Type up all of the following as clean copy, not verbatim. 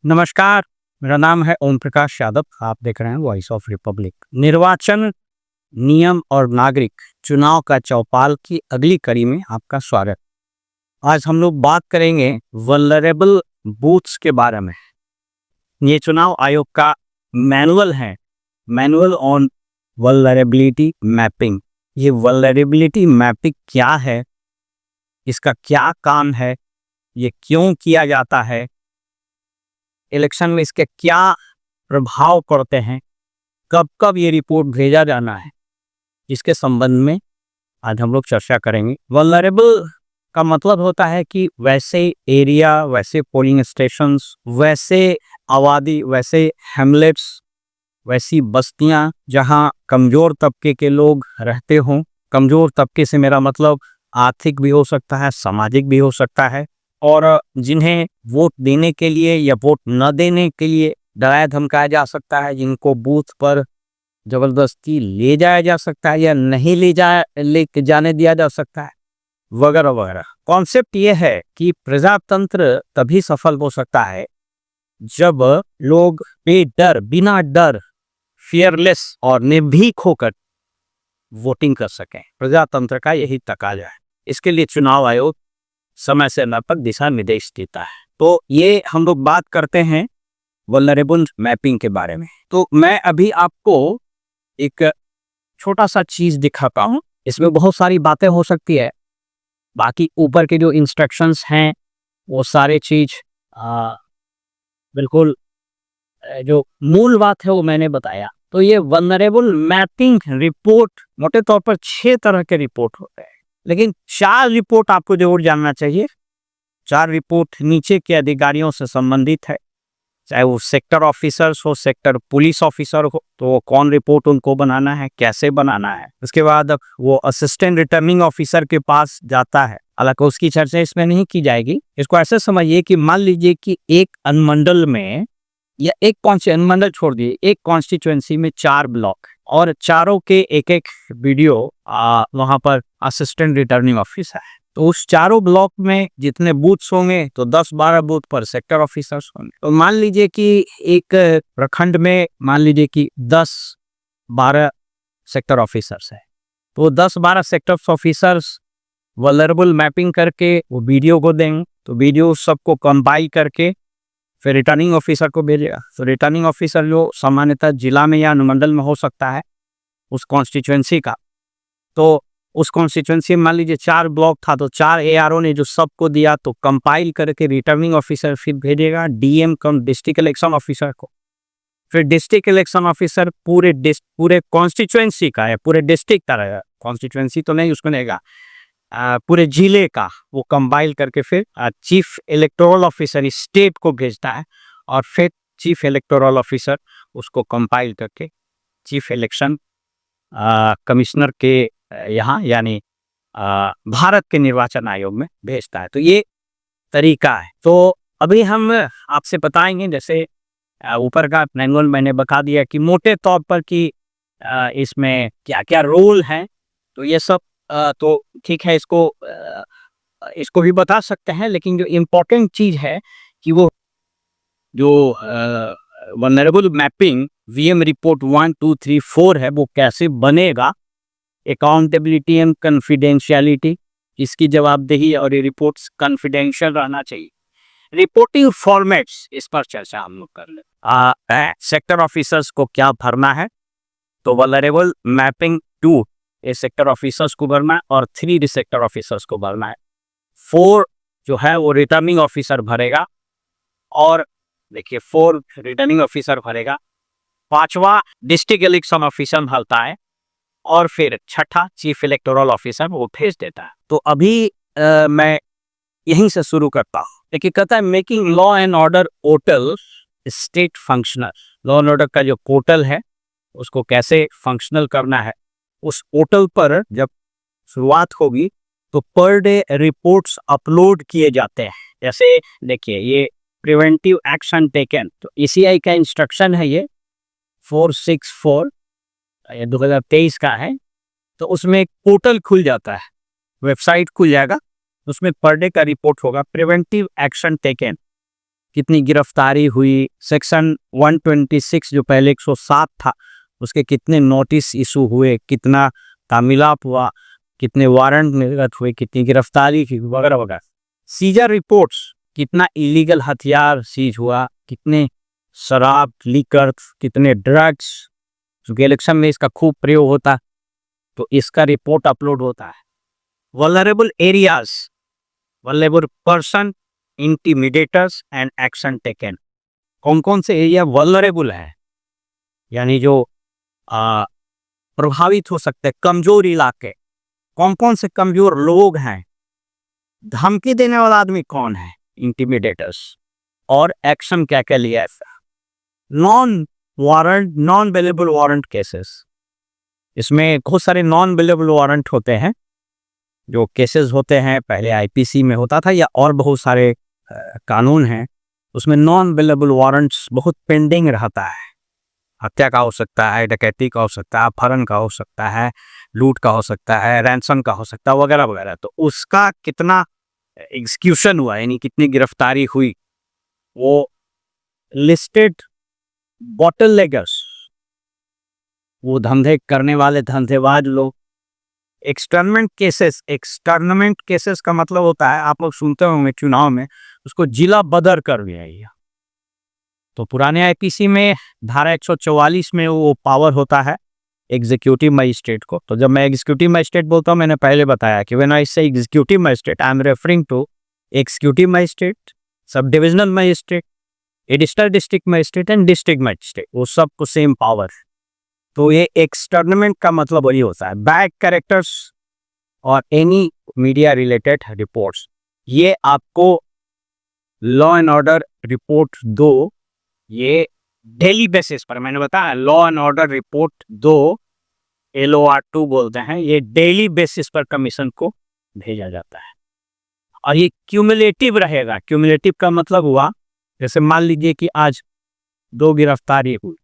नमस्कार। मेरा नाम है ओम प्रकाश यादव। आप देख रहे हैं वॉइस ऑफ रिपब्लिक। निर्वाचन नियम और नागरिक चुनाव का चौपाल की अगली कड़ी में आपका स्वागत। आज हम लोग बात करेंगे वल्नरेबल बूथ्स के बारे में। ये चुनाव आयोग का मैनुअल है, मैनुअल ऑन वल्नरेबिलिटी मैपिंग। ये वल्नरेबिलिटी मैपिंग क्या है, इसका क्या काम है, ये क्यों किया जाता है, इलेक्शन में इसके क्या प्रभाव पड़ते हैं, कब कब ये रिपोर्ट भेजा जाना है, इसके संबंध में आज हम लोग चर्चा करेंगे। वल्नरेबल का मतलब होता है कि वैसे एरिया, वैसे पोलिंग स्टेशंस, वैसे आबादी, वैसे हैमलेट्स, वैसी बस्तियां जहां कमजोर तबके के लोग रहते हों। कमजोर तबके से मेरा मतलब आर्थिक भी हो सकता है, सामाजिक भी हो सकता है, और जिन्हें वोट देने के लिए या वोट न देने के लिए डराया धमकाया जा सकता है, जिनको बूथ पर जबरदस्ती ले जाया जा सकता है या नहीं ले जाने दिया जा सकता है, वगैरह वगैरह। कॉन्सेप्ट ये है कि प्रजातंत्र तभी सफल हो सकता है जब लोग बेडर, बिना डर, फियरलेस और निर्भीक होकर वोटिंग कर सकें। प्रजातंत्र का यही तकाजा है। इसके लिए चुनाव आयोग समय से व्यापक दिशा निर्देश देता है। तो ये हम लोग बात करते हैं वल्नरेबल मैपिंग के बारे में। तो मैं अभी आपको एक छोटा सा चीज दिखाता हूं। इसमें बहुत सारी बातें हो सकती है, बाकी ऊपर के जो इंस्ट्रक्शंस हैं वो सारे चीज बिल्कुल जो मूल बात है वो मैंने बताया। तो ये वल्नरेबल मैपिंग रिपोर्ट मोटे तौर पर 6 तरह के रिपोर्ट होते हैं, लेकिन 4 रिपोर्ट आपको जरूर जानना चाहिए। 4 रिपोर्ट नीचे के अधिकारियों से संबंधित है, चाहे वो सेक्टर ऑफिसर्स हो, सेक्टर पुलिस ऑफिसर हो, तो वो कौन रिपोर्ट उनको बनाना है, कैसे बनाना है। उसके बाद वो असिस्टेंट रिटर्निंग ऑफिसर के पास जाता है। हालांकि उसकी चर्चा इसमें नहीं की जाएगी। इसको ऐसे समझिए कि मान लीजिए कि एक अनुमंडल में या एक अनुमंडल छोड़ दिए, एक कॉन्स्टिट्यूएंसी में 4 ब्लॉक और चारों के एक एक वीडियो वहां पर असिस्टेंट रिटर्निंग ऑफिसर है। तो उस चारों ब्लॉक में जितने बूथ्स होंगे तो 10-12 बूथ पर सेक्टर ऑफिसर्स होंगे। तो मान लीजिए कि एक प्रखंड में मान लीजिए कि 10-12 सेक्टर ऑफिसर्स है, तो 10-12 सेक्टर ऑफिसर्स वल्नरेबल मैपिंग करके वो वीडियो को देंगे। तो वीडियो सबको कंपाइल करके फिर रिटर्निंग ऑफिसर को भेजेगा। तो रिटर्निंग ऑफिसर जो सामान्यतः जिला में या अनुमंडल में हो सकता है उस कॉन्स्टिट्यूएंसी का, तो उस कॉन्स्टिट्यूएंसी में मान लीजिए 4 ब्लॉक था, तो 4 एआरओ ने जो सबको दिया तो कंपाइल करके रिटर्निंग ऑफिसर फिर भेजेगा डीएम कम डिस्ट्रिक्ट इलेक्शन ऑफिसर को। फिर डिस्ट्रिक्ट इलेक्शन ऑफिसर पूरे कॉन्स्टिट्यूएंसी का है, पूरे डिस्ट्रिक्ट का रहेगा, कॉन्स्टिट्यूएंसी तो नहीं उसको लेगा, पूरे जिले का वो कंपाइल करके फिर चीफ इलेक्टोरल ऑफिसर स्टेट को भेजता है, और फिर चीफ इलेक्टोरल ऑफिसर उसको कंपाइल करके चीफ इलेक्शन कमिश्नर के यहाँ यानी भारत के निर्वाचन आयोग में भेजता है। तो ये तरीका है। तो अभी हम आपसे बताएंगे, जैसे ऊपर का मैनुअल मैंने बता दिया कि मोटे तौर पर कि इसमें क्या क्या रोल हैं। तो ये सब तो ठीक है, इसको भी बता सकते हैं, लेकिन जो इम्पोर्टेंट चीज है कि वो जो वल्नरेबल मैपिंग वीएम रिपोर्ट 1, 2, 3, 4 है वो कैसे बनेगा, अकाउंटेबिलिटी एंड कॉन्फिडेंशियलिटी, इसकी जवाबदेही, और ये रिपोर्ट्स कॉन्फिडेंशियल रहना चाहिए। रिपोर्टिंग फॉर्मेट्स, इस पर चर्चा हम लोग कर ले। सेक्टर ऑफिसर्स को क्या भरना है, तो वल्नरेबल मैपिंग 2 ये सेक्टर ऑफिसर्स को भरना है और 3 सेक्टर ऑफिसर्स को भरना है। 4 जो है वो रिटर्निंग ऑफिसर भरेगा, और देखिए 4 रिटर्निंग ऑफिसर भरेगा, 5वां डिस्ट्रिक्ट इलेक्शन ऑफिसर भरता है, और फिर 6ठा चीफ इलेक्टोरल ऑफिसर वो भेज देता है। तो अभी मैं यहीं से शुरू करता हूँ। देखिए कहता है making law and order portal state functional. Law and order का जो पोर्टल है उसको कैसे फंक्शनल करना है, उस पोर्टल पर जब शुरुआत होगी तो पर डे रिपोर्ट्स अपलोड किए जाते हैं। जैसे देखिए ये प्रिवेंटिव एक्शन टेकन, तो ईसीआई का इंस्ट्रक्शन है ये 464, ये 2023 का है। तो उसमें एक पोर्टल खुल जाता है, वेबसाइट खुल जाएगा, उसमें पर डे का रिपोर्ट होगा, प्रिवेंटिव एक्शन टेकन। कितनी गिरफ्तारी हुई, सेक्शन 126 जो पहले 107 था उसके कितने नोटिस इशू हुए, कितना तामिलाप हुआ, कितने वारंट निर्गत हुए, कितनी गिरफ्तारी की, वगैरह वगैरह। सीजर रिपोर्ट्स, कितना इलीगल हथियार सीज हुआ, कितने शराब, लीकर, कितने ड्रग्स, क्योंकि इलेक्शन में इसका खूब प्रयोग होता, तो इसका रिपोर्ट अपलोड होता है। Vulnerable areas, vulnerable person, intimidators and action taken. कौन कौन से एरिया वल्नरेबल है, यानी जो प्रभावित हो सकते हैं, कमजोर इलाके, कौन कौन से कमजोर लोग हैं, धमकी देने वाला आदमी कौन है, इंटिमिडेटर्स, और एक्शन क्या क्या लिया है। Non warrant, non available warrant cases, इसमें बहुत सारे नॉन अवेलेबल वारंट होते हैं, जो केसेस होते हैं पहले आईपीसी में होता था या और बहुत सारे कानून हैं, उसमें नॉन अवेलेबल वारंट्स बहुत पेंडिंग रहता है। हत्या का हो सकता है, डकैती का हो सकता है, अपहरण का हो सकता है, लूट का हो सकता है, रैंसम का हो सकता है, वगैरह वगैरह। तो उसका कितना एग्जीक्यूशन हुआ, यानी कितनी गिरफ्तारी हुई, वो लिस्टेड बॉटल लेगर्स, वो धंधे करने वाले धंधेबाज लोग। एक्सटर्नमेंट केसेस, एक्सटर्नमेंट केसेस का मतलब होता है, आप लोग सुनते होंगे चुनाव में, उसको जिला बदर कर दिया। तो पुराने आईपीसी में धारा 144 में वो पावर होता है एग्जीक्यूटिव मजिस्ट्रेट को। तो जब मैं एग्जीक्यूटिव मजिस्ट्रेट बोलता हूँ, मैंने पहले बताया कि when I say executive magistrate, I am referring to executive magistrate, sub divisional magistrate, additional district magistrate and district magistrate, वो सबको सेम पावर। तो ये एक्सटर्नमेंट का मतलब वही होता है, बैड कैरेक्टर्स और एनी मीडिया रिलेटेड रिपोर्ट्स। ये आपको लॉ एंड ऑर्डर रिपोर्ट 2, ये डेली बेसिस पर, मैंने बताया law and order report 2 LOR2 बोलते हैं, ये डेली बेसिस पर कमीशन को भेजा जाता है और ये क्यूमुलेटिव रहेगा। क्यूमुलेटिव का मतलब हुआ, जैसे मान लीजिए कि आज 2 गिरफ्तारी हुई,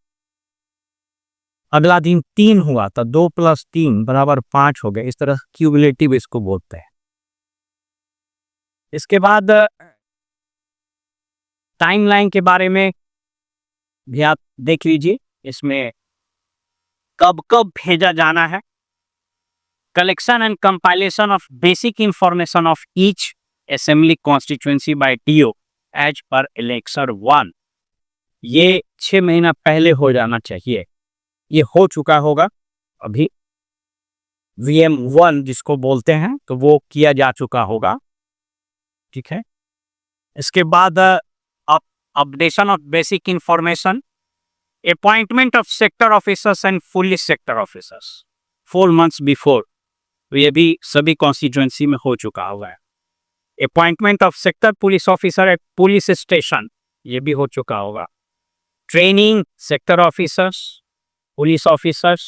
अगला दिन 3 हुआ, तो 2 + 3 = 5 हो गए, इस तरह क्यूमुलेटिव इसको बोलते हैं। इसके बाद टाइमलाइन के बारे में भी आप देख लीजिए, इसमें कब कब भेजा जाना है। Collection and compilation of basic information of each assembly constituency by DO as per election 1, ये 6 महीना पहले हो जाना चाहिए। ये हो चुका होगा अभी, VM1 जिसको बोलते हैं, तो वो किया जा चुका होगा, ठीक है। इसके बाद updation of basic information, appointment of sector officers and police sector officers 4 months before, तो ये भी सभी कॉन्स्टिट्यूएंसी में हो चुका होगा। Appointment of sector police officer at police station, ये भी हो चुका होगा। Training sector officers, police officers,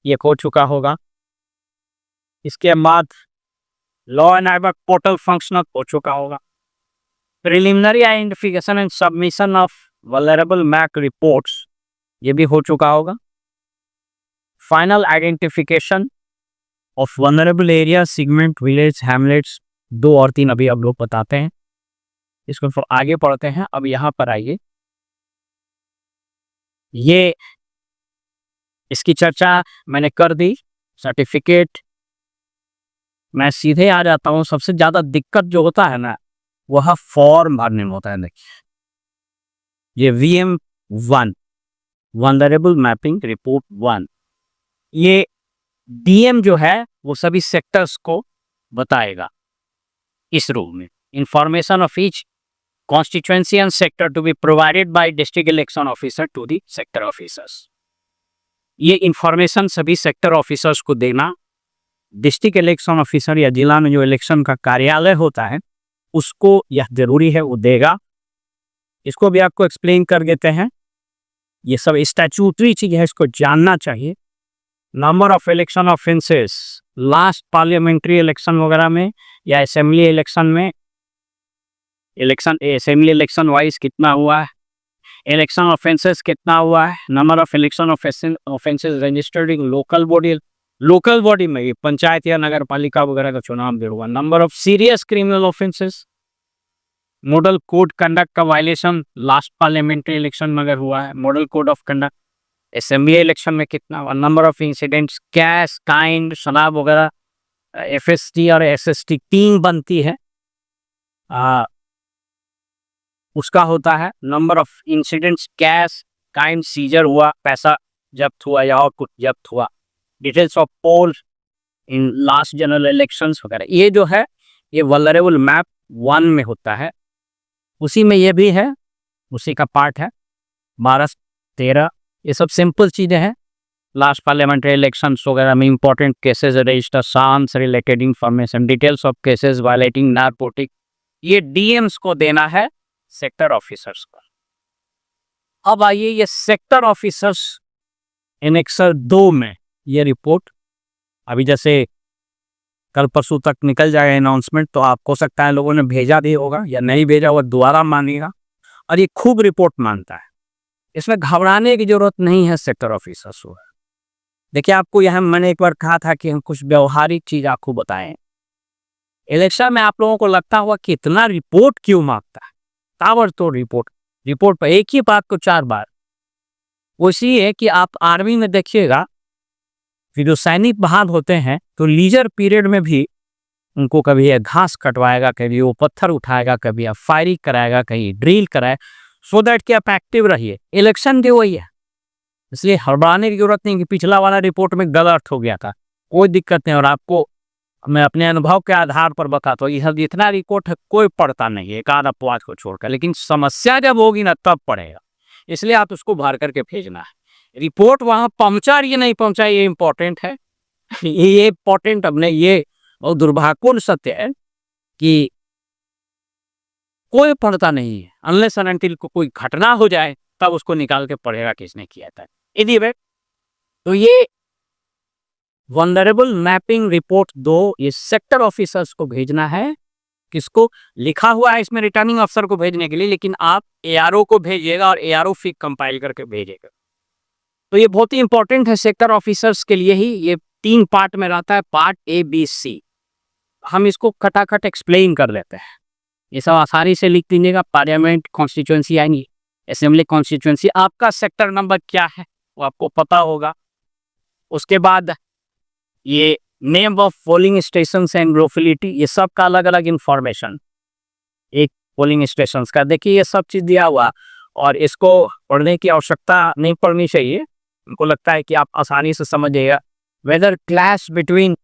ये हो चुका होगा। इसके बाद law and order portal functional हो चुका होगा। Preliminary identification and submission of vulnerable map reports, ये भी हो चुका होगा। Final identification of vulnerable area, segment, village, Hamlet's, 2 और 3 अभी अब लोग बताते हैं, इसको फिर आगे पढ़ते हैं। अब यहाँ पर आइए, ये इसकी चर्चा मैंने कर दी। सर्टिफिकेट, मैं सीधे आ जाता हूँ। सबसे ज्यादा दिक्कत जो होता है ना, वह फॉर्म भरने में होता है। देखिए, ये VM1 वल्नरेबल मैपिंग रिपोर्ट 1, ये DM जो है वो सभी सेक्टर्स को बताएगा इस रूम में। Information of each constituency and sector to be provided by district election officer to the sector officers. ये इंफॉर्मेशन सभी सेक्टर ऑफिसर्स को देना, डिस्ट्रिक्ट इलेक्शन ऑफिसर या जिला में जो इलेक्शन का कार्यालय होता है उसको यह जरूरी है, वो देगा। इसको भी आपको एक्सप्लेन कर देते हैं, ये सब स्टैट्यूटरी चीज है, इसको जानना चाहिए। Number of election offences, last parliamentary election वगैरह में या असेंबली इलेक्शन में, इलेक्शन असेंबली इलेक्शन वाइज कितना हुआ है, इलेक्शन ऑफेंसेस कितना हुआ है, number of election offences registered in local body में, पंचायत या नगर पालिका वगैरह का चुनाव भी हुआ। Number of serious criminal offences, model code conduct का वायलेशन लास्ट पार्लियामेंट्री इलेक्शन में अगर हुआ है, model code of conduct assembly election में कितना हुआ, number of incidents, cash, kind, शराब वगैरह, एफएसटी और एसएसटी टीम बनती है, उसका होता है number of incidents, cash, kind seizure हुआ, पैसा जब्त हुआ या और कुछ जब्त हुआ, details of poll in last general elections वगैरह। ये जो है ये वल्नरेबल मैप 1 में होता है, उसी में ये भी है, उसी का पार्ट है 12, 13। ये सब सिंपल चीजें हैं। लास्ट पार्लियामेंट्री इलेक्शंस वगैरह में इंपॉर्टेंट केसेस, रजिस्टर, सांस related information, details of cases violating narcotic, ये डीएम्स को देना है सेक्टर ऑफिसर्स को। अब आइए ये सेक्टर ऑफिसर्स एनेक्सर 2 में ये रिपोर्ट अभी जैसे कल परसों तक निकल जाएगा अनाउंसमेंट, तो आपको हो सकता है लोगों ने भेजा भी होगा या नहीं भेजा हुआ, दोबारा मांगेगा और ये खूब रिपोर्ट मांगता है। इसमें घबराने की जरूरत नहीं है सेक्टर ऑफिसर्स को। देखिए आपको यह मैंने एक बार कहा था कि हम कुछ व्यवहारिक चीज आपको बताएं। इलेक्शन में आप लोगों को लगता हुआ कि इतना रिपोर्ट क्यों मांगता है, ताबड़तोड़ रिपोर्ट पर एक ही बात को 4 बार। वो इसी है कि आप आर्मी में देखिएगा कि जो सैनिक बहाल होते हैं तो लीजर पीरियड में भी उनको कभी ये घास कटवाएगा, कभी वो पत्थर उठाएगा, कभी आप फायरिंग कराएगा, कहीं ड्रिल कराए, सो दैट कि आप एक्टिव रहिए। इलेक्शन भी वही है, इसलिए हड़बड़ाने की जरूरत नहीं कि पिछला वाला रिपोर्ट में गलत हो गया था, कोई दिक्कत नहीं। और आपको मैं अपने अनुभव के आधार पर बताता हूँ, यह जितना रिपोर्ट है कोई पढ़ता नहीं है, एक आध अपवाद को छोड़कर, लेकिन समस्या जब होगी ना तब पढ़ेगा, इसलिए आप उसको भर करके भेजना है। रिपोर्ट वहां पहुंचा रही है नहीं पहुंचा ये इंपॉर्टेंट है। ये इंपॉर्टेंट अपने ये और दुर्भाग्यपूर्ण सत्य है कि कोई पढ़ता नहीं है, अनलेस एंड अनटिल को कोई घटना हो जाए तब उसको निकाल के पढ़ेगा किसने किया था। एनीवे, तो ये वल्नरेबल मैपिंग रिपोर्ट 2 ये सेक्टर ऑफिसर्स को भेजना है। किसको लिखा हुआ है इसमें, रिटर्निंग अफसर को भेजने के लिए, लेकिन आप एआरओ को भेजिएगा और एआरओ फिर कंपाइल करके भेजेगा। तो ये बहुत ही इंपॉर्टेंट है सेक्टर ऑफिसर्स के लिए ही। ये 3 पार्ट में रहता है, पार्ट ए बी सी। हम इसको खटाखट एक्सप्लेन कर लेते हैं, ये सब आसानी से लिख दीजिएगा। पार्लियामेंट कॉन्स्टिट्यूएंसी यानी असेंबली कॉन्स्टिट्यूएंसी, आपका सेक्टर नंबर क्या है वो आपको पता होगा। उसके बाद ये name of polling station and locality, ये सब का अलग अलग इंफॉर्मेशन एक पोलिंग स्टेशन का। देखिए ये सब चीज दिया हुआ और इसको पढ़ने की आवश्यकता नहीं पड़नी चाहिए, उनको लगता है कि आप आसानी से समझिएगा। वेदर क्लैश बिटवीन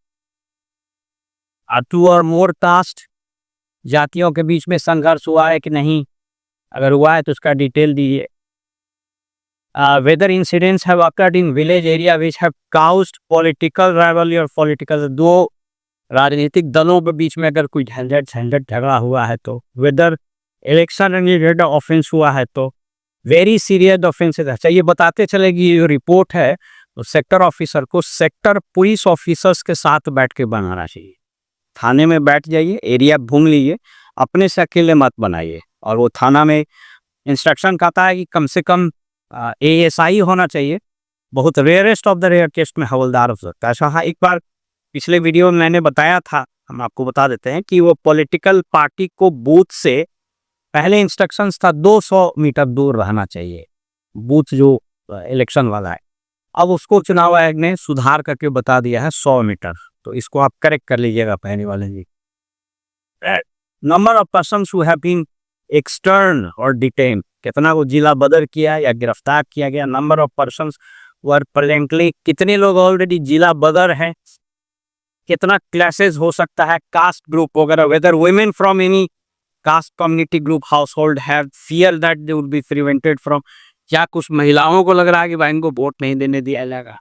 2 और मोर कास्ट, जातियों के बीच में संघर्ष हुआ है कि नहीं, अगर हुआ है तो उसका डिटेल दीजिए। Whether incidents have occurred in village area which have caused political rivalry और पॉलिटिकल, 2 राजनीतिक दलों के बीच में अगर कोई झंझट झगड़ा हुआ है तो, वेदर इलेक्शन रिलेटेड ऑफेंस हुआ है तो, वेरी सीरियस ऑफेंसेस। अच्छा ये बताते चलेगी ये जो रिपोर्ट है तो सेक्टर ऑफिसर को सेक्टर पुलिस ऑफिसर्स के साथ बैठ के बनाना चाहिए। थाने में बैठ जाइए, एरिया घूम लीजिए, अपने से अकेले मत बनाइए। और वो थाना में इंस्ट्रक्शन कहता है कि कम से कम एएसआई होना चाहिए, बहुत rarest of the rare case में हवलदार हो सकता है। ऐसा एक बार पिछले वीडियो में मैंने बताया था, हम आपको बता देते हैं कि वो पॉलिटिकल पार्टी को बूथ से पहले इंस्ट्रक्शंस था 200 मीटर दूर रहना चाहिए, बूथ जो इलेक्शन वाला है। अब उसको चुनाव आयोग ने सुधार करके बता दिया है 100 मीटर, तो इसको आप करेक्ट कर लीजिएगा पहले वाले जी। Number of persons who have been extern और डिटेन, कितना को जिला बदर किया या गिरफ्तार किया गया। Number of persons were presently, कितने लोग ऑलरेडी जिला बदर हैं, कितना क्लासेस हो सकता है, कास्ट ग्रुप वगैरह, whether women from any caste community group household have fear that they would be prevented from, क्या कुछ महिलाओं को लग रहा है कि भाई इनको वोट नहीं देने दिया जाएगा।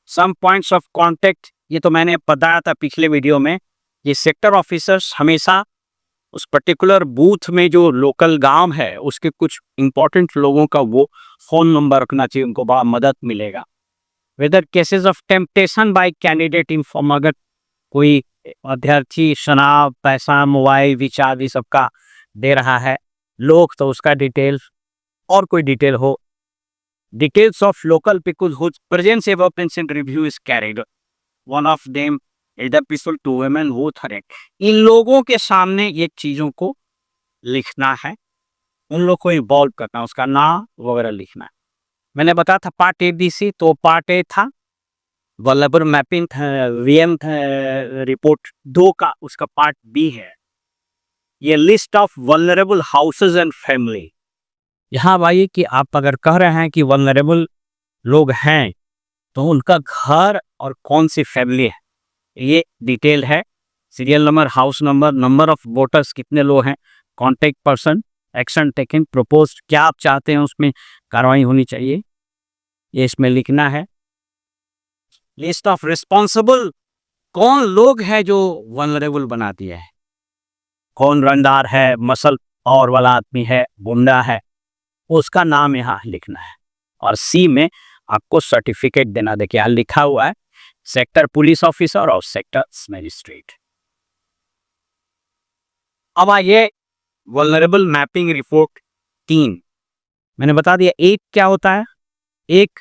सम पॉइंट्स ऑफ कॉन्टेक्ट, ये तो मैंने बताया था पिछले वीडियो में, ये सेक्टर ऑफिसर्स हमेशा उस पर्टिकुलर बूथ में जो लोकल गांव है उसके कुछ इंपॉर्टेंट लोगों का वो फोन नंबर रखना चाहिए, उनको बड़ा मदद मिलेगा। Whether cases of temptation by candidate inform, अगर कोई अभ्यर्थी शराब, पैसा, मोबाइल, विचार ये सबका दे रहा है लोग, तो उसका डिटेल्स और कोई डिटेल हो। Details of local people whose presence एवोपेंस and review is carried, one of them is the people to women who threat. इन लोगों के सामने ये चीजों को लिखना है, उन लोग को इन्वॉल्व करना है, उसका नाम वगैरह लिखना है। मैंने बताया था पार्ट ए बी सी, तो पार्ट ए था वल्नरेबल मैपिंग था, वीएम था, रिपोर्ट 2 का उसका पार्ट बी है, ये list of vulnerable houses and family. यहाँ भाई कि आप अगर कह रहे हैं कि वल्नरेबल लोग हैं तो उनका घर और कौन सी फैमिली है, ये डिटेल है। Serial number, house number, number of voters कितने लोग हैं, contact person, action taken, proposed, क्या आप चाहते हैं उसमें कार्रवाई होनी चाहिए, ये इसमें लिखना है। लिस्ट ऑफ रिस्पॉन्सिबल, कौन लोग हैं जो वल्नरेबल बना दिया है, कौन रंगदार है, मसल पावर वाला आदमी है, गुंडा है, उसका नाम यहाँ लिखना है। और सी में आपको सर्टिफिकेट देना, देखिए यहाँ लिखा हुआ है सेक्टर पुलिस ऑफिसर और सेक्टर मजिस्ट्रेट। अब आइए वल्नरेबल मैपिंग रिपोर्ट 3, मैंने बता दिया। एक क्या होता है, एक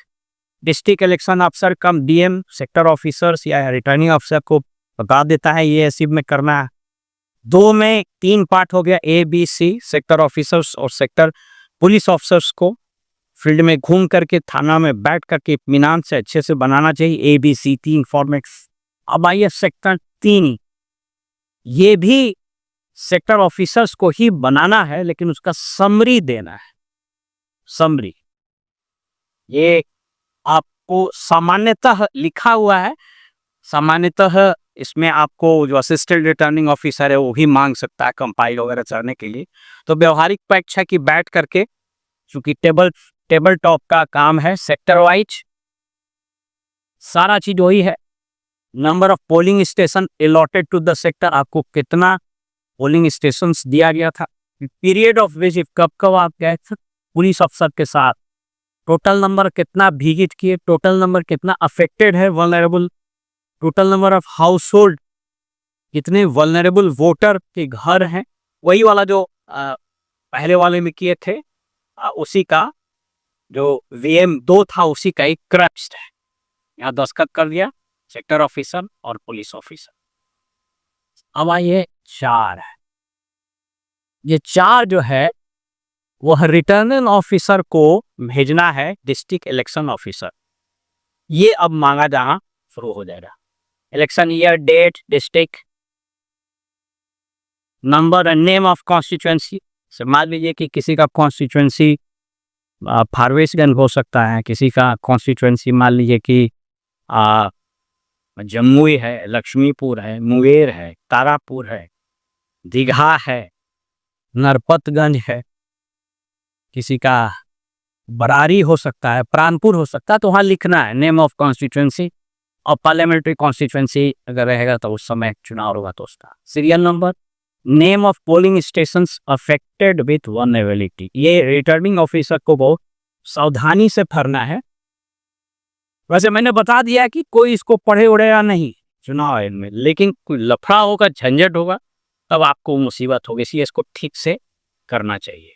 डिस्ट्रिक्ट इलेक्शन अफसर कम डीएम सेक्टर ऑफिसर्स या रिटर्निंग अफसर को बता देता है ये ऐसी में करना है। 2 में 3 पार्ट हो गया, A B C, sector officers और सेक्टर पुलिस ऑफिसर्स को फील्ड में घूम करके थाना में बैठ करके इत्मीनान से अच्छे से बनाना चाहिए, ए बी सी 3 फॉर्मेट्स। अब आइए सेक्टर 3, ये भी सेक्टर ऑफिसर्स को ही बनाना है लेकिन उसका समरी देना है। समरी ये आपको सामान्यतः लिखा हुआ है, सामान्यतः इसमें आपको जो असिस्टेंट रिटर्निंग ऑफिसर है वो भी मांग सकता है कंपाइल वगैरह करने के लिए। तो व्यवहारिक परीक्षा की बैठ करके, चूंकि टेबल टॉप का काम है, सेक्टर वाइज सारा चीज वही है। Number of polling station allotted to the sector, आपको कितना पोलिंग स्टेशन दिया गया था, पीरियड ऑफ विजिट, कब कब आप गए थे पुलिस अफसर के साथ, टोटल नंबर कितना विजिट किए, टोटल नंबर कितना अफेक्टेड है vulnerable, total number of house hold, कितने वल्नरेबल वोटर के घर हैं, वही वाला जो पहले वाले में किए थे, उसी का जो वीएम 2 था उसी का एक क्रस्ट है। यहाँ दस्तखत कर दिया सेक्टर ऑफिसर और पुलिस ऑफिसर। अब आइए 4 है, ये 4 जो है वह रिटर्निंग ऑफिसर को भेजना है डिस्ट्रिक्ट इलेक्शन ऑफिसर। ये अब मांगा जाना शुरू हो जाएगा। Election year, date, district, number and name of constituency. मान लीजिए कि किसी का कॉन्स्टिट्यूएंसी फारबिसगंज हो सकता है, किसी का कॉन्स्टिट्यूएंसी मान लीजिए कि जमुई है, लक्ष्मीपुर है, मुंगेर है, तारापुर है, दीघा है, नरपतगंज है, किसी का बरारी हो सकता है, प्राणपुर हो सकता है। तो वहाँ लिखना है नेम ऑफ कॉन्स्टिट्यूएंसी, और पार्लियामेंट्री कॉन्स्टिट्यूएंसी अगर रहेगा तो उस समय चुनाव होगा तो उसका serial number, name of polling stations affected with vulnerability. ये रिटर्निंग ऑफिसर को बहुत सावधानी से भरना है। वैसे मैंने बता दिया कि कोई इसको पढ़े उड़ेगा नहीं चुनाव आयोग में, लेकिन कोई लफड़ा होगा, झंझट होगा, तब आपको मुसीबत होगी, इसलिए इसको ठीक से करना चाहिए।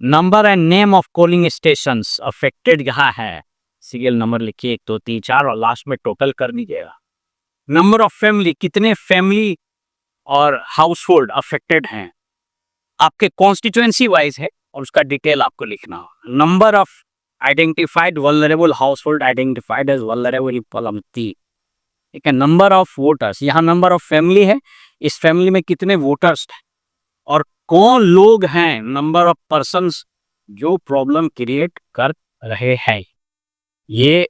Number and name of polling stations affected यहाँ है, सीरियल नंबर लिखिए 1 2 3 4 और लास्ट में टोटल कर दीजिएगा। नंबर ऑफ फैमिली, कितने फैमिली और हाउस होल्ड अफेक्टेड हैं, आपके कॉन्स्टिट्यूएंसी वाइज है और उसका डिटेल आपको लिखना हो। नंबर ऑफ आइडेंटिफाइड वल्नरेबल हाउस होल्ड आइडेंटिफाइड एज वल्नरेबल पलमती, ठीक है। नंबर ऑफ वोटर्स, यहाँ नंबर ऑफ फैमिली है, इस फैमिली में कितने वोटर्स हैं और कौन लोग हैं, नंबर ऑफ पर्सन्स जो प्रॉब्लम क्रिएट कर रहे हैं। ये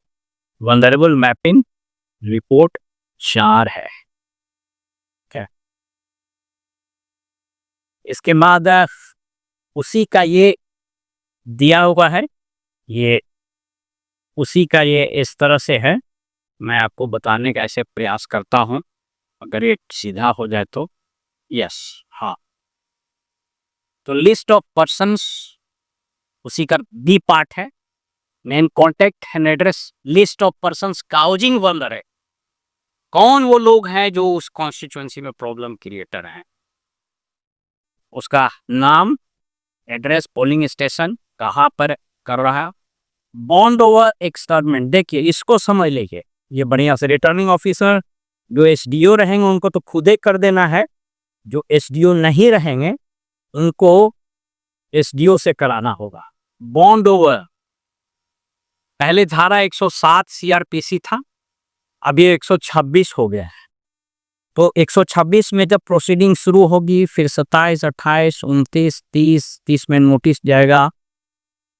वल्नरेबल मैपिंग रिपोर्ट 4 है। इसके बाद उसी का ये दिया हुआ है, ये उसी का ये इस तरह से है, मैं आपको बताने का ऐसे प्रयास करता हूं, अगर ये सीधा हो जाए तो यस, हाँ। तो लिस्ट ऑफ पर्सन्स उसी का बी पार्ट है, name, contact and address, list of persons causing वल्नर है, कौन वो लोग हैं जो उस कॉन्स्टिट्यूएंसी में प्रॉब्लम क्रिएटर हैं, उसका नाम, एड्रेस, पोलिंग स्टेशन कहाँ पर कर रहा है, बॉन्ड ओवर एक्सटर्नमेंट। देखिए इसको समझ लीजिए, ये बढ़िया से रिटर्निंग ऑफिसर जो एसडीओ रहेंगे उनको तो खुद ही कर देना है, जो एसडीओ नहीं रहेंगे उनको एसडीओ से कराना होगा। बॉन्ड ओवर, पहले धारा 107 सीआरपीसी था, अब ये 126 हो गया है। तो 126 में जब प्रोसीडिंग शुरू होगी, फिर 27, 28, 29, 30 में नोटिस जाएगा,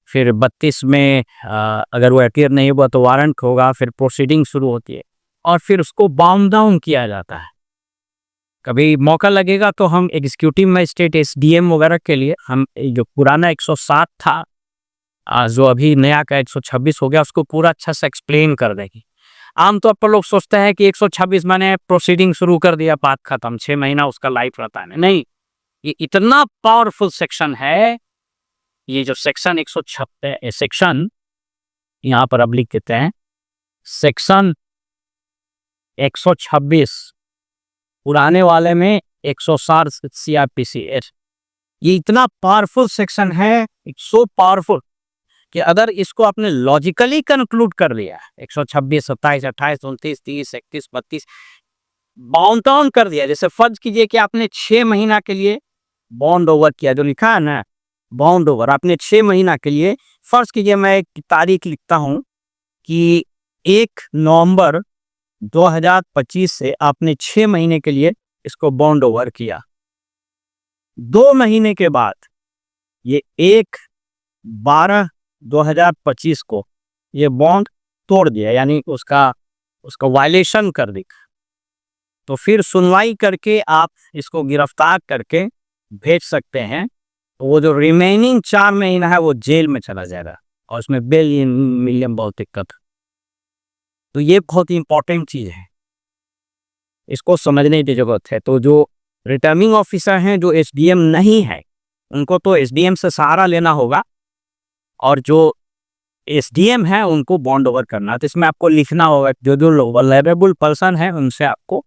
फिर 32 में अगर वो अपीयर नहीं हुआ तो वारंट होगा, फिर प्रोसीडिंग शुरू होती है और फिर उसको बाउंड डाउन किया जाता है। कभी मौका लगेगा तो हम एग्जीक्यूटिव मजिस्ट्रेट एसडीएम वगैरह के लिए हम जो पुराना 107 था, जो अभी नया का 126 हो गया, उसको पूरा अच्छा से एक्सप्लेन कर देगी। आमतौर पर लोग सोचते हैं कि 126 मैंने प्रोसीडिंग शुरू कर दिया, बात खत्म, 6 महीना उसका लाइफ रहता है। नहीं, ये इतना पावरफुल सेक्शन है। ये जो सेक्शन 156 सेक्शन यहाँ पर अब लिख देते हैं, सेक्शन 126 पुराने वाले में 160 सीआरपीसी, ये इतना पावरफुल सेक्शन है, सो पावरफुल कि अगर इसको आपने लॉजिकली कंक्लूड कर लिया, 126, 27, 28, 29, 30, 31, 32 बाउंड डाउन कर दिया। जैसे फर्ज कीजिए कि आपने 6 महीना के लिए बॉन्ड ओवर किया, जो लिखा है ना बॉन्ड ओवर, आपने 6 महीना के लिए, फर्ज कीजिए मैं एक तारीख लिखता हूं कि 1 नवंबर 2025 से आपने 6 महीने के लिए इसको बॉन्ड ओवर किया। 2 महीने के बाद ये 1/12/2025 को ये बॉन्ड तोड़ दिया, यानी उसका वायलेशन कर दी, तो फिर सुनवाई करके आप इसको गिरफ्तार करके भेज सकते हैं। तो वो जो रिमेनिंग 4 महीना है वो जेल में चला जाएगा और उसमें बेल मिलियन बहुत दिक्कत। तो ये बहुत इंपॉर्टेंट चीज है, इसको समझने की जरूरत है। तो जो रिटर्निंग ऑफिसर हैं, जो एसडीएम नहीं है, उनको तो एसडीएम से सहारा लेना होगा, और जो एसडीएम है उनको बॉन्ड ओवर करना। तो इसमें आपको लिखना होगा, जो जो वल्नरेबल पर्सन है उनसे आपको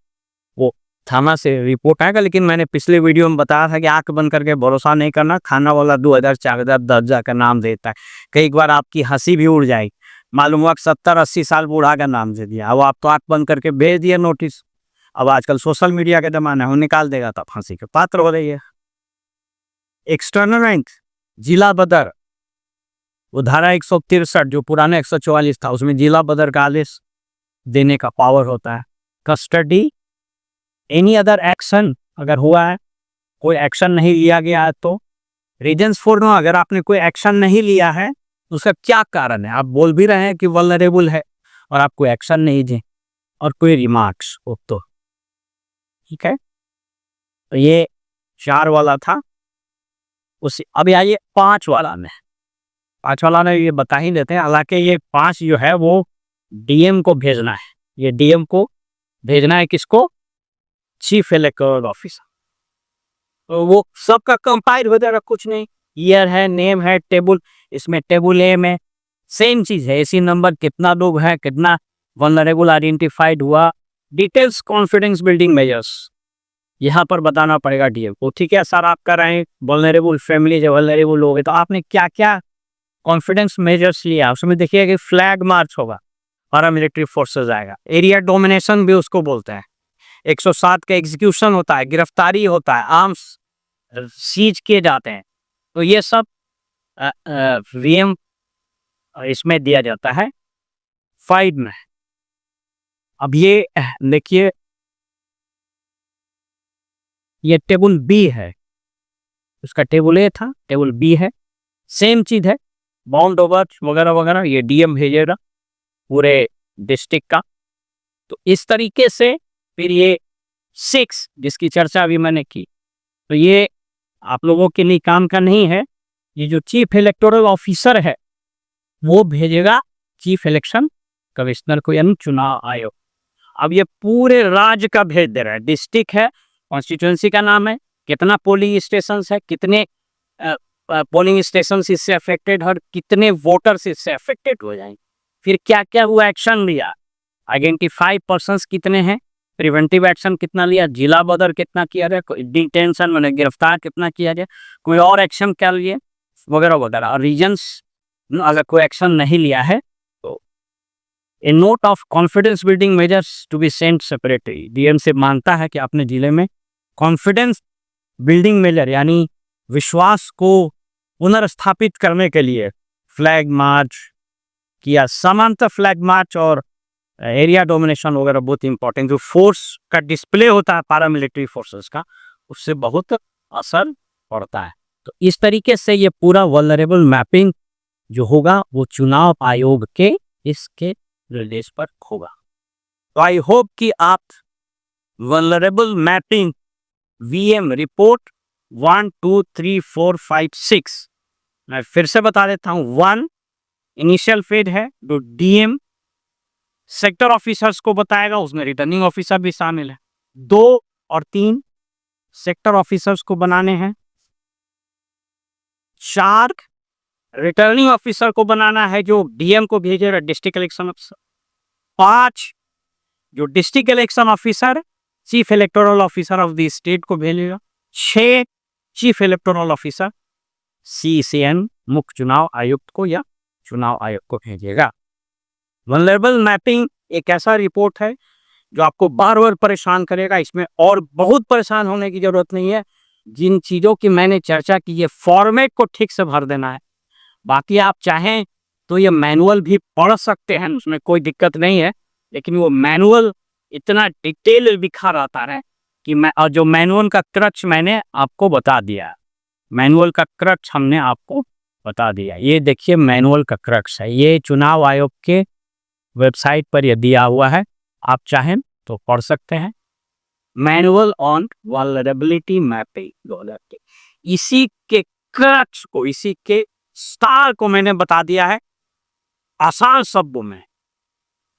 वो थाना से रिपोर्ट आएगा। लेकिन मैंने पिछले वीडियो में बताया था कि आंख बंद करके भरोसा नहीं करना, थाना वाला 2000, 4000, 10,000 का नाम देता है। कई बार आपकी हंसी भी उड़ जाएगी, मालूम हुआ 70-80 साल बूढ़ा का नाम दे दिया, अब आप तो आंख बंद करके भेज दिया नोटिस। अब आजकल सोशल मीडिया का जमाना है, वो निकाल देगा तो फांसी के पात्र हो रही है। एक्सटर्नल रैंक जिला बदर, वो धारा 163 जो पुराना 144 था, उसमें जिला बदर का आदेश देने का पावर होता है। कस्टडी, एनी अदर एक्शन, अगर हुआ है, कोई एक्शन नहीं लिया गया है तो रीजंस फॉर नो, अगर आपने कोई एक्शन नहीं लिया है उसका क्या कारण है। आप बोल भी रहे हैं कि वल्नरेबल है और आप कोई एक्शन नहीं दिए, और कोई रिमार्क्स हो तो ठीक है। तो ये 4 वाला था। उस अब आइए 5 वाला में, 5 वाला में ये बता ही देते हैं। हालांकि ये 5 जो है वो डीएम को भेजना है, ये डीएम को भेजना है, किसको, चीफ इलेक्टोरल ऑफिसर। तो वो सबका कंपाइल वगैरह कुछ नहीं, ईयर है, नेम है, टेबल, इसमें टेबल ए में सेम चीज है, एसी नंबर, कितना लोग है, कितना वल्नरेबल आइडेंटिफाइड हुआ, डिटेल्स, कॉन्फिडेंस बिल्डिंग मेजर्स यहाँ पर बताना पड़ेगा डीएम को। ठीक है सर, आप कर रहे हैं वल्नरेबल फैमिली, जो वल्नरेबल लोग हैं, तो आपने क्या क्या कॉन्फिडेंस मेजर्स लिया, उसमें देखिए कि फ्लैग मार्च होगा, पैरामिलिट्री फोर्सेस आएगा, एरिया डोमिनेशन भी उसको बोलते हैं, 107 का एग्जीक्यूशन होता है, गिरफ्तारी होता है, आर्म्स सीज किए जाते हैं। तो ये सब वीएम इसमें दिया जाता है 5 में। अब ये देखिए, ये टेबल बी है, उसका टेबल ए था, टेबल बी है, सेम चीज है, बाउंड ओवर वगैरह वगैरह, ये डीएम भेजेगा पूरे डिस्ट्रिक्ट का। तो इस तरीके से फिर ये 6 जिसकी चर्चा अभी मैंने की, तो ये आप लोगों के लिए काम का नहीं है। ये जो चीफ इलेक्टोरल ऑफिसर है वो भेजेगा चीफ इलेक्शन कमिश्नर को, यानी चुनाव आयोग। अब ये पूरे राज्य का भेज दे रहा है, डिस्ट्रिक्ट है, कॉन्स्टिट्यूंसी का नाम है, कितना पोलिंग स्टेशन है, कितने पोलिंग स्टेशन इससे अफेक्टेड और कितने वोटर्स इससे अफेक्टेड हो जाएंगे, फिर क्या क्या हुआ एक्शन लिया, आइडेंटिफाई पर्सन्स कितने हैं, प्रिवेंटिव एक्शन कितना लिया, जिला बदर कितना किया जाए, डिटेंशन मैंने गिरफ्तार कितना किया जाए, कोई और एक्शन क्या लिए वगैरह वगैरह। और रीजन्स अगर कोई एक्शन नहीं लिया है तो a note of confidence building measures to be sent separately, DM से मांगता है कि अपने जिले में कॉन्फिडेंस बिल्डिंग मेजर, यानी विश्वास को पुनर्स्थापित करने के लिए फ्लैग मार्च किया। समांतर फ्लैग मार्च और एरिया डोमिनेशन वगैरह बहुत इंपॉर्टेंट, जो फोर्स का डिस्प्ले होता है पैरामिलिट्री फोर्सेस का, उससे बहुत असर पड़ता है। तो इस तरीके से ये पूरा वल्नरेबल मैपिंग जो होगा वो चुनाव आयोग के इसके निर्देश पर होगा। तो आई होप कि आप वल्नरेबल मैपिंग वीएम रिपोर्ट 1 2 3 4 5 6, मैं फिर से बता देता हूं। 1 इनिशियल फेज है जो डीएम सेक्टर ऑफिसर्स को बताएगा, उसमें रिटर्निंग ऑफिसर भी शामिल है। 2 और 3 सेक्टर ऑफिसर्स को बनाने हैं। 4 रिटर्निंग ऑफिसर को बनाना है जो डीएम को भेजेगा, डिस्ट्रिक्ट इलेक्शन ऑफिसर। 5 जो district election officer chief electoral officer of the state को भेजेगा। 6 चीफ इलेक्टोरल ऑफिसर सीसीएन मुख्य चुनाव आयुक्त को या चुनाव आयोग को भेजेगा। वल्नरेबल मैपिंग एक ऐसा रिपोर्ट है जो आपको बार बार परेशान करेगा। इसमें और बहुत परेशान होने की जरूरत नहीं है। जिन चीजों की मैंने चर्चा की है, फॉर्मेट को ठीक से भर देना है। बाकी आप चाहें तो ये मैनुअल भी पढ़ सकते हैं, उसमें कोई दिक्कत नहीं है, लेकिन वो मैनुअल इतना डिटेल लिखा रहता है कि मैं, और जो मैनुअल का क्रक्स मैंने आपको बता दिया, मैनुअल का क्रक्स हमने आपको बता दिया। ये देखिए मैनुअल का क्रक्स है, ये चुनाव आयोग के वेबसाइट पर यह दिया हुआ है, आप चाहें तो पढ़ सकते हैं। मैनुअल ऑन वल्नरेबिलिटी मैपिंग 2023, इसी के क्रक्स को, इसी के स्टार को मैंने बता दिया है आसान शब्दों में,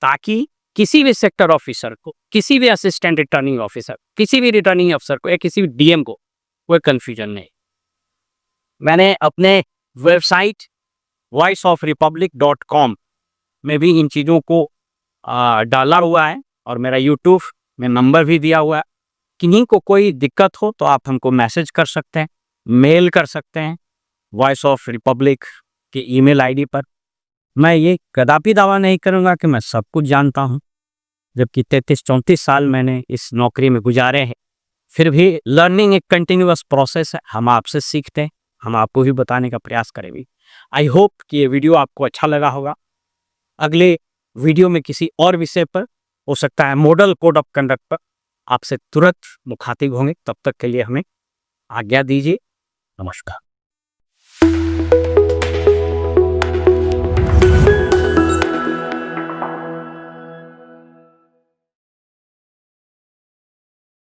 ताकि किसी भी सेक्टर ऑफिसर को, किसी भी असिस्टेंट रिटर्निंग ऑफिसर, किसी भी रिटर्निंग अफसर को या किसी भी डीएम को कोई कंफ्यूजन नहीं। मैंने अपने वेबसाइट voiceofrepublic.com में भी इन चीज़ों को डाला हुआ है, और मेरा यूट्यूब में नंबर भी दिया हुआ है। किन्हीं को कोई दिक्कत हो तो आप हमको मैसेज कर सकते हैं, मेल कर सकते हैं वॉइस ऑफ रिपब्लिक के ईमेल आईडी पर। मैं ये कदापि दावा नहीं करूँगा कि मैं सब कुछ जानता हूँ, जबकि 33-34 साल मैंने इस नौकरी में गुजारे हैं। फिर भी लर्निंग एक कंटिन्यूअस प्रोसेस है, हम आपसे सीखते हैं, हम आपको भी बताने का प्रयास करेंगे। आई होप कि ये वीडियो आपको अच्छा लगा होगा। अगले वीडियो में किसी और विषय पर, हो सकता है मॉडल कोड ऑफ कंडक्ट पर, आपसे तुरंत मुखातिब होंगे। तब तक के लिए हमें आज्ञा दीजिए। नमस्कार।